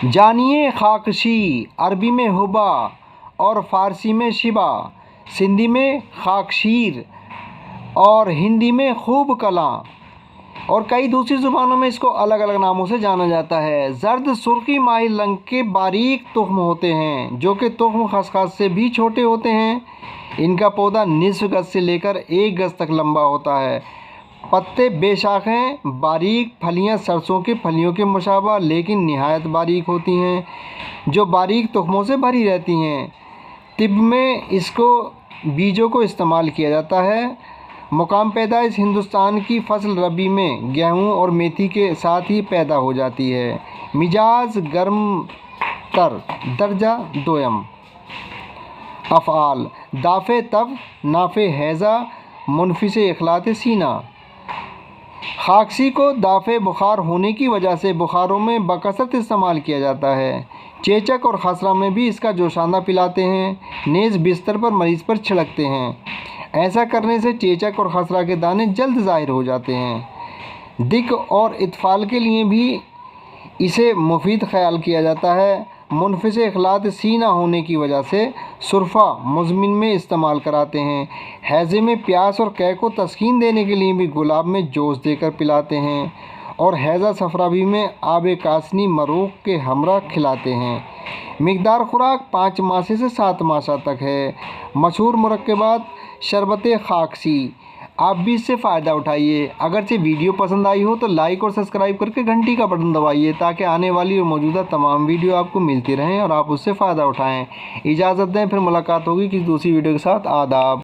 जानिए खाकशी, अरबी में हुबा और फ़ारसी में शिबा, सिंधी में खाकशीर और हिंदी में खूब कला और कई दूसरी ज़ुबानों में इसको अलग अलग नामों से जाना जाता है। ज़र्द सुर्खी माही रंग के बारीक तुख्म होते हैं जो कि तुख्म खसखस से भी छोटे होते हैं। इनका पौधा निस्फ गज से लेकर 1 गज तक लंबा होता है। पत्ते बेशाखें, बारीक फलियां सरसों के फलियों के मुशाबा लेकिन निहायत बारीक होती हैं जो बारीक तुख्मों से भरी रहती हैं। तिब में इसको बीजों को इस्तेमाल किया जाता है। मुकाम पैदाइश हिंदुस्तान की फसल रबी में गेहूं और मेथी के साथ ही पैदा हो जाती है। मिजाज गर्म तर, दर्जा दोयम। अफ़आल दाफ़े तब, नाफ़े हैज़ा, मुनफिसे इखलात सीना। खाकशी को दाफ़े बुखार होने की वजह से बुखारों में बकसरत इस्तेमाल किया जाता है। चेचक और खसरा में भी इसका जोशाना पिलाते हैं, नेज़ बिस्तर पर मरीज़ पर छिड़कते हैं। ऐसा करने से चेचक और खसरा के दाने जल्द ज़ाहिर हो जाते हैं। दिक और इत्फाल के लिए भी इसे मुफीद ख्याल किया जाता है। मुनफिसे इखलात सीना होने की वजह से सुरफ़ा मुज़मिन में इस्तेमाल कराते हैं। हैज़े में प्यास और कै को तस्कीन देने के लिए भी गुलाब में जोश देकर पिलाते हैं और हैज़ा सफराबी में आब कासनी मरूख के हमरा खिलाते हैं। मिकदार खुराक 5 मासे से 7 मासा तक है। मशहूर मुरक्कबात शरबत खाकशी, आप भी इससे फ़ायदा उठाइए। अगरचे वीडियो पसंद आई हो तो लाइक और सब्सक्राइब करके घंटी का बटन दबाइए ताकि आने वाली और मौजूदा तमाम वीडियो आपको मिलती रहें और आप उससे फ़ायदा उठाएं। इजाज़त दें, फिर मुलाकात होगी किसी दूसरी वीडियो के साथ। आदाब।